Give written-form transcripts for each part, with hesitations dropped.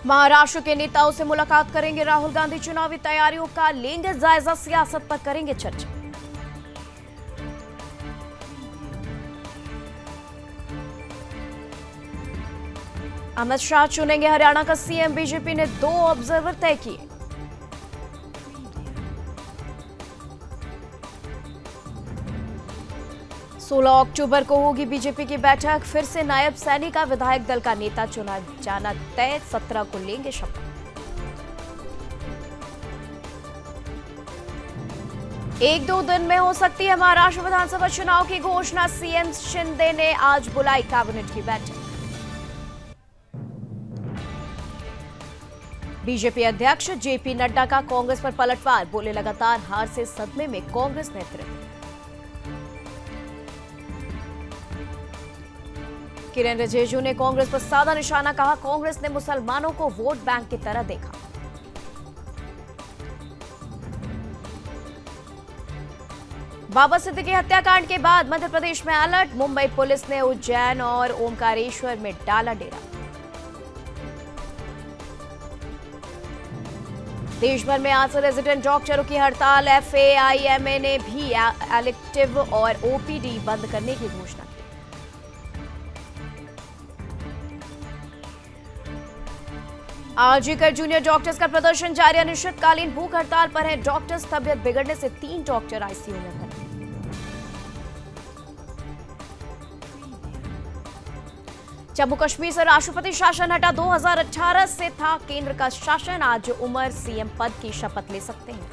महाराष्ट्र के नेताओं से मुलाकात करेंगे राहुल गांधी। चुनावी तैयारियों का लेंगे जायजा, सियासत पर करेंगे चर्चा। अमित शाह चुनेंगे हरियाणा का सीएम। बीजेपी ने 2 ऑब्जर्वर तय किए। सोलह अक्टूबर को होगी बीजेपी की बैठक। फिर से नायब सैनी का विधायक दल का नेता चुना जाना तय। 17 को लेंगे शपथ। एक दो दिन में हो सकती है महाराष्ट्र विधानसभा चुनाव की घोषणा। सीएम शिंदे ने आज बुलाई कैबिनेट की बैठक। बीजेपी अध्यक्ष जेपी नड्डा का कांग्रेस पर पलटवार। बोले लगातार हार से सदमे में कांग्रेस नेतृत्व। किरेन रिजिजू ने कांग्रेस पर साधा निशाना। कहा कांग्रेस ने मुसलमानों को वोट बैंक की तरह देखा। बाबा सिद्दीकी हत्याकांड के बाद मध्य प्रदेश में अलर्ट। मुंबई पुलिस ने उज्जैन और ओमकारेश्वर में डाला डेरा। देश भर में आज से रेजिडेंट डॉक्टरों की हड़ताल। एफएआईएमए ने भी इलेक्टिव और ओपीडी बंद करने की घोषणा की। आरजीकर जूनियर डॉक्टर्स का प्रदर्शन जारी। अनिश्चितकालीन भूख हड़ताल पर है डॉक्टर्स। तबियत बिगड़ने से 3 डॉक्टर आईसीयू में भर्ती। जम्मू कश्मीर से राष्ट्रपति शासन हटा। 2018 से था केंद्र का शासन। आज उमर सीएम पद की शपथ ले सकते हैं।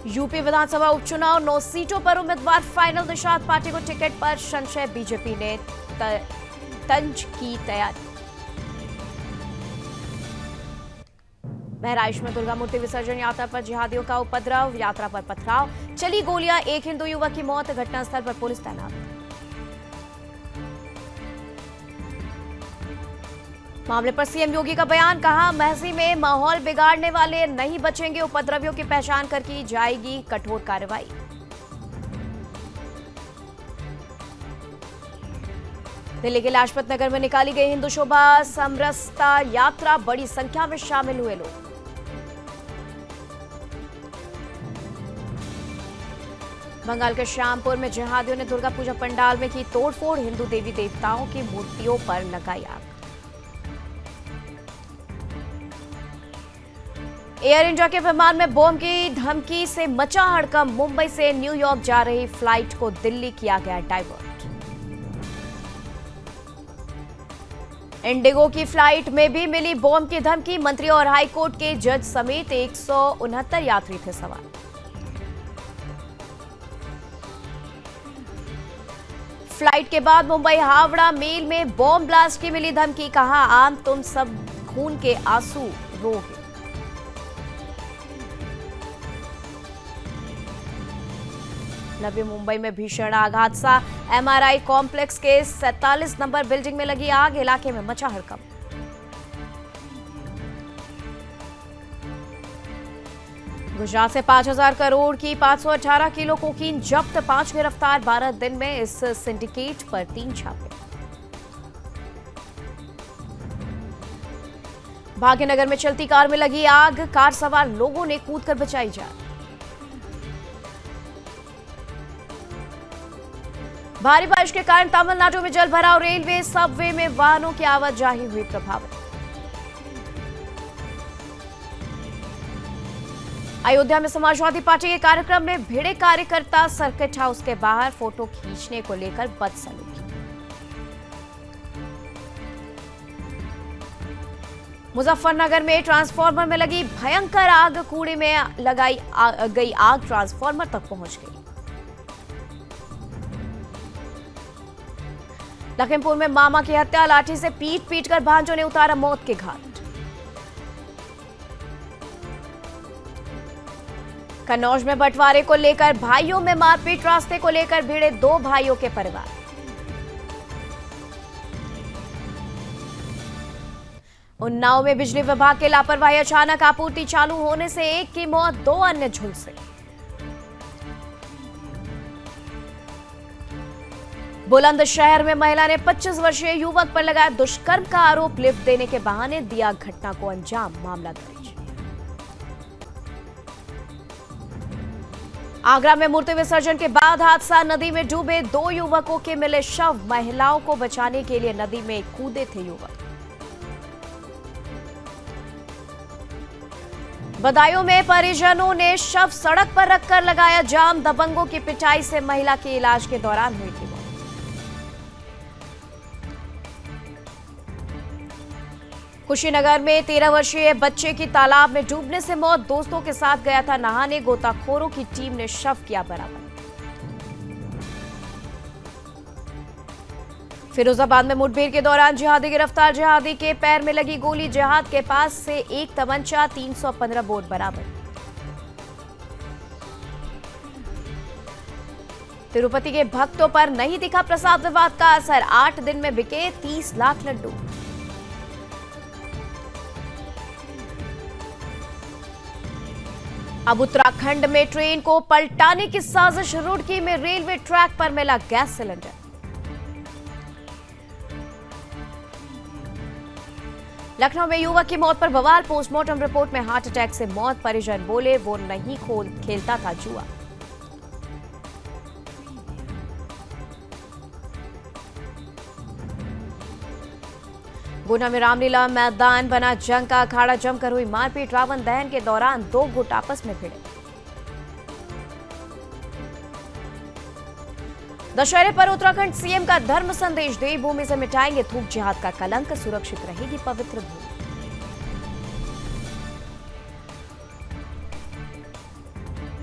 यूपी विधानसभा उपचुनाव। 9 सीटों पर उम्मीदवार फाइनल। निषाद पार्टी को टिकट पर संशय। बीजेपी ने तंज की तैयारी। बहराइच में दुर्गा मूर्ति विसर्जन यात्रा पर जिहादियों का उपद्रव। यात्रा पर पथराव, चली गोलियां। एक हिंदू युवक की मौत। घटनास्थल पर पुलिस तैनात। मामले पर सीएम योगी का बयान। कहा महसी में माहौल बिगाड़ने वाले नहीं बचेंगे। उपद्रवियों की पहचान कर की जाएगी कठोर कार्रवाई। दिल्ली के लाजपत नगर में निकाली गई हिंदू शोभा समरसता यात्रा। बड़ी संख्या में शामिल हुए लोग। बंगाल के श्यामपुर में जिहादियों ने दुर्गा पूजा पंडाल में की तोड़फोड़। हिंदू देवी देवताओं की मूर्तियों पर लगाई आग। एयर इंडिया के विमान में बॉम्ब की धमकी से मचा हड़कंप। मुंबई से न्यूयॉर्क जा रही फ्लाइट को दिल्ली किया गया डाइवर्ट। इंडिगो की फ्लाइट में भी मिली बॉम्ब की धमकी। मंत्री और हाईकोर्ट के जज समेत 169 यात्री थे सवार। फ्लाइट के बाद मुंबई हावड़ा मेल में बॉम्ब ब्लास्ट की मिली धमकी। कहा आम तुम सब खून के आंसू रोगे। नवी मुंबई में भीषण आग हादसा। एमआरआई कॉम्प्लेक्स के 47 नंबर बिल्डिंग में लगी आग। इलाके में मचा हड़कंप। गुजरात से 5,000 करोड़ की 518 किलो कोकीन जब्त। 5 गिरफ्तार। 12 दिन में इस सिंडिकेट पर 3 छापे। भाग्यनगर में चलती कार में लगी आग। कार सवार लोगों ने कूदकर बचाई जान। भारी बारिश के कारण तमिलनाडु में जल भराव। रेलवे सबवे में वाहनों की आवाजाही हुई प्रभावित। अयोध्या में समाजवादी पार्टी के कार्यक्रम में भिड़े कार्यकर्ता। सर्किट हाउस के बाहर फोटो खींचने को लेकर बदसलूकी। मुजफ्फरनगर में ट्रांसफार्मर में लगी भयंकर आग। कूड़े में लगाई गई आग ट्रांसफार्मर तक पहुंच गई। लखीमपुर में मामा की हत्या। लाठी से पीट कर भांजों ने उतारा मौत के घाट। कन्नौज में बंटवारे को लेकर भाइयों में मारपीट। रास्ते को लेकर भिड़े 2 भाइयों के परिवार। उन्नाव में बिजली विभाग की लापरवाही। अचानक आपूर्ति चालू होने से एक की मौत, 2 अन्य झुलसे। बुलंदशहर में महिला ने 25 वर्षीय युवक पर लगाया दुष्कर्म का आरोप। लिफ्ट देने के बहाने दिया घटना को अंजाम। मामला दर्ज। आगरा में मूर्ति विसर्जन के बाद हादसा। नदी में डूबे 2 युवकों के मिले शव। महिलाओं को बचाने के लिए नदी में कूदे थे युवक। बदायूं में परिजनों ने शव सड़क पर रखकर लगाया जाम। दबंगों की पिटाई से महिला के इलाज के दौरान हुई थी मौत। कुशीनगर में 13 वर्षीय बच्चे की तालाब में डूबने से मौत। दोस्तों के साथ गया था नहाने। गोताखोरों की टीम ने शव किया बरामद। फिरोजाबाद में मुठभेड़ के दौरान जिहादी गिरफ्तार। जिहादी के पैर में लगी गोली। जिहाद के पास से एक तमंचा 315 बोर बरामद। तिरुपति के भक्तों पर नहीं दिखा प्रसाद विवाद का असर। 8 दिन में बिके 30 लाख लड्डू। अब उत्तराखंड में ट्रेन को पलटाने की साजिश। रुड़की में रेलवे ट्रैक पर मिला गैस सिलेंडर। लखनऊ में युवक की मौत पर बवाल। पोस्टमार्टम रिपोर्ट में हार्ट अटैक से मौत। परिजन बोले वो नहीं खेलता था जुआ। गुना में रामलीला मैदान बना जंग का अखाड़ा। जमकर हुई मारपीट। रावण दहन के दौरान 2 गुट आपस में भिड़े। दशहरे पर उत्तराखंड सीएम का धर्म संदेश। देवभूमि से मिटाएंगे थूक जिहाद का कलंक। सुरक्षित रहेगी पवित्र भूमि।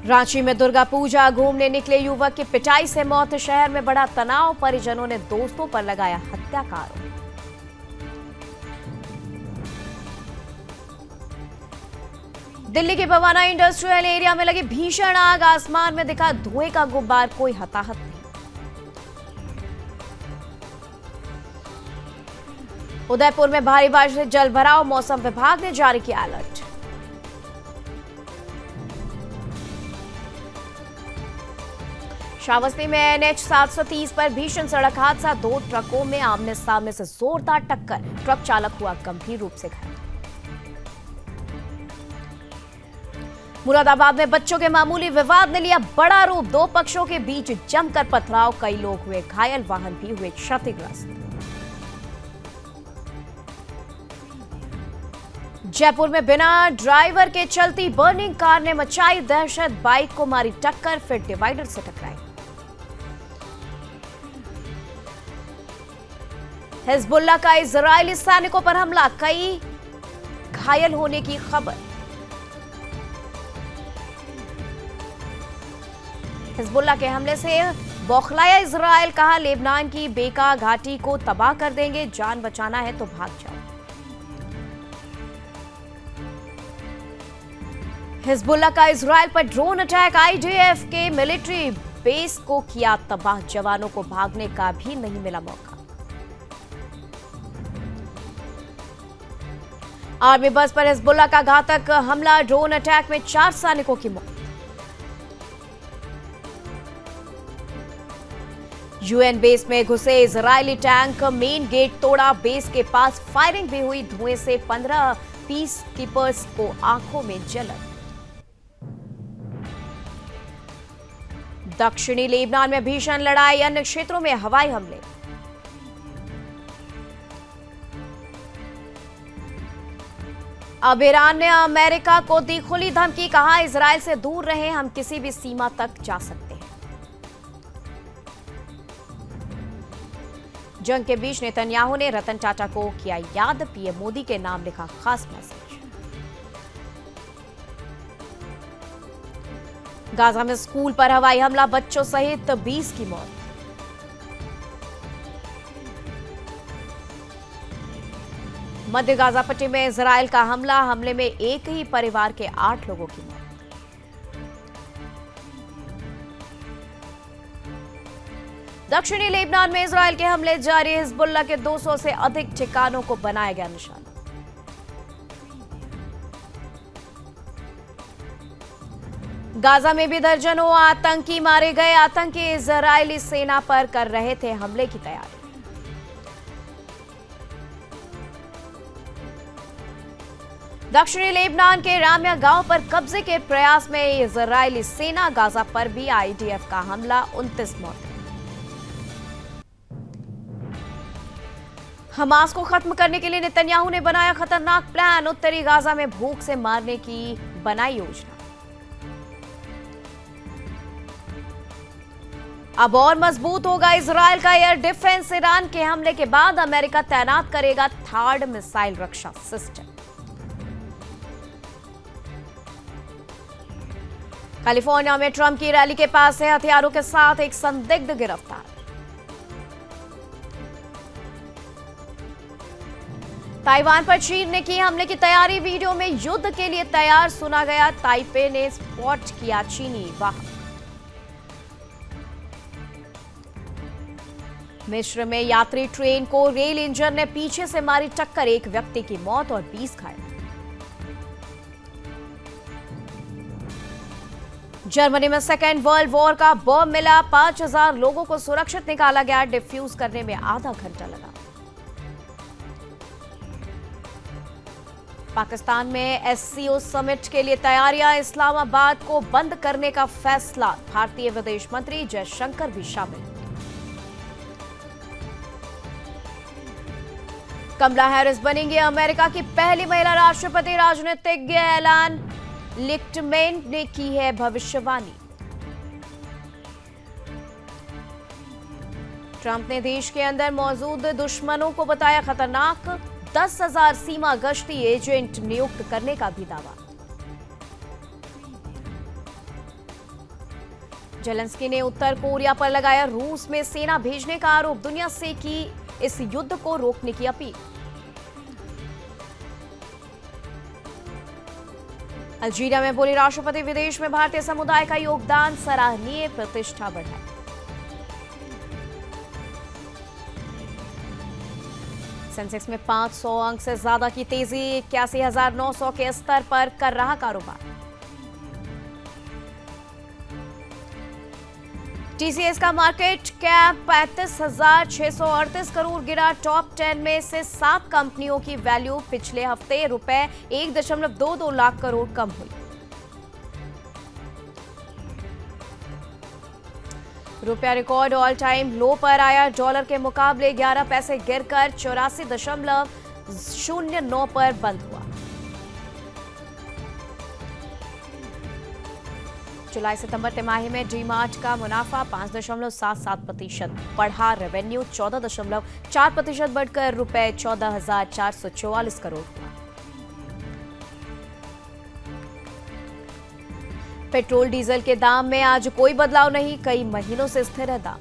रांची में दुर्गा पूजा घूमने निकले युवक की पिटाई से मौत। शहर में बड़ा तनाव। परिजनों ने दोस्तों पर लगाया हत्या का आरोप। दिल्ली के बवाना इंडस्ट्रियल एरिया में लगी भीषण आग। आसमान में दिखा धुएं का गुब्बार। कोई हताहत नहीं। उदयपुर में भारी बारिश से जलभराव। मौसम विभाग ने जारी किया अलर्ट। श्रावस्ती में एनएच 730 पर भीषण सड़क हादसा। 2 ट्रकों में आमने सामने से जोरदार टक्कर। ट्रक चालक हुआ गंभीर रूप से घायल। मुरादाबाद में बच्चों के मामूली विवाद ने लिया बड़ा रूप। 2 पक्षों के बीच जमकर पथराव। कई लोग हुए घायल। वाहन भी हुए क्षतिग्रस्त। जयपुर में बिना ड्राइवर के चलती बर्निंग कार ने मचाई दहशत। बाइक को मारी टक्कर, फिर डिवाइडर से टकराई। हिजबुल्लाह का इजरायली सैनिकों पर हमला। कई घायल होने की खबर। हिजबुल्लाह के हमले से बौखलाया इजरायल। कहा लेबनान की बेका घाटी को तबाह कर देंगे। जान बचाना है तो भाग जाओ। हिजबुल्लाह का इजरायल पर ड्रोन अटैक। आईडीएफ के मिलिट्री बेस को किया तबाह। जवानों को भागने का भी नहीं मिला मौका। आर्मी बस पर हिजबुल्लाह का घातक हमला। ड्रोन अटैक में 4 सैनिकों की मौत। यूएन बेस में घुसे इजरायली टैंक। मेन गेट तोड़ा। बेस के पास फायरिंग भी हुई। धुएं से 15 पीस कीपर्स को आंखों में जलन। दक्षिणी लेबनान में भीषण लड़ाई। अन्य क्षेत्रों में हवाई हमले। अब ईरान ने अमेरिका को दी खुली धमकी। कहा इजरायल से दूर रहे। हम किसी भी सीमा तक जा सकते हैं। जंग के बीच नेतन्याहू ने रतन टाटा को किया याद। पीएम मोदी के नाम लिखा खास मैसेज। गाजा में स्कूल पर हवाई हमला। बच्चों सहित 20 की मौत। मध्य गाजा पट्टी में इजरायल का हमला। हमले में एक ही परिवार के 8 लोगों की मौत। दक्षिणी लेबनान में इजरायल के हमले जारी। हिजबुल्लाह के 200 से अधिक ठिकानों को बनाया गया निशाना। गाजा में भी दर्जनों आतंकी मारे गए। आतंकी इजरायली सेना पर कर रहे थे हमले की तैयारी। दक्षिणी लेबनान के रामिया गांव पर कब्जे के प्रयास में इजरायली सेना। गाजा पर भी आईडीएफ का हमला, 29 मौतें। हमास को खत्म करने के लिए नेतन्याहू ने बनाया खतरनाक प्लान। उत्तरी गाजा में भूख से मारने की बनाई योजना। अब और मजबूत होगा इजरायल का एयर डिफेंस। ईरान के हमले के बाद अमेरिका तैनात करेगा थर्ड मिसाइल रक्षा सिस्टम। कैलिफोर्निया में ट्रंप की रैली के पास से हथियारों के साथ एक संदिग्ध गिरफ्तार। ताइवान पर चीन ने की हमले की तैयारी। वीडियो में युद्ध के लिए तैयार सुना गया। ताइपे ने स्पॉट किया चीनी वाहन। मिस्र में यात्री ट्रेन को रेल इंजन ने पीछे से मारी टक्कर। एक व्यक्ति की मौत और 20 घायल। जर्मनी में सेकेंड वर्ल्ड वॉर का बम मिला। 5000 लोगों को सुरक्षित निकाला गया। डिफ्यूज करने में आधा घंटा लगा। पाकिस्तान में एससीओ समिट के लिए तैयारियां। इस्लामाबाद को बंद करने का फैसला। भारतीय विदेश मंत्री जयशंकर भी शामिल। कमला हैरिस बनेंगी अमेरिका की पहली महिला राष्ट्रपति। राजनीतिज्ञ एलान लिक्टमैन ने की है भविष्यवाणी। ट्रंप ने देश के अंदर मौजूद दुश्मनों को बताया खतरनाक। 10,000 सीमा गश्ती एजेंट नियुक्त करने का भी दावा। जेलेंस्की ने उत्तर कोरिया पर लगाया रूस में सेना भेजने का आरोप। दुनिया से की इस युद्ध को रोकने की अपील। अल्जीरिया में बोली राष्ट्रपति, विदेश में भारतीय समुदाय का योगदान सराहनीय, प्रतिष्ठा बढ़ाई। सेंसेक्स में 500 अंक से ज्यादा की तेजी। 81,900 के स्तर पर कर रहा कारोबार। टीसीएस का मार्केट कैप 35,638 करोड़ गिरा। टॉप 10 में से 7 कंपनियों की वैल्यू पिछले हफ्ते रुपए 1.22 लाख करोड़ कम हुई। रुपया रिकॉर्ड ऑल टाइम लो पर आया। डॉलर के मुकाबले 11 पैसे गिरकर 84.09 पर बंद हुआ। जुलाई सितंबर तिमाही में डीमार्ट का मुनाफा 5.77% बढ़ा। रेवेन्यू 14.4% बढ़कर रुपए 14,444 करोड़ हुआ। पेट्रोल डीजल के दाम में आज कोई बदलाव नहीं। कई महीनों से स्थिर है दाम।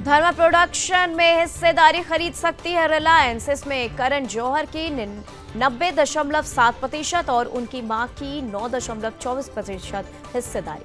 धर्मा प्रोडक्शन में हिस्सेदारी खरीद सकती है रिलायंस। इसमें करण जौहर की 90.7% और उनकी मां की 9.24% हिस्सेदारी।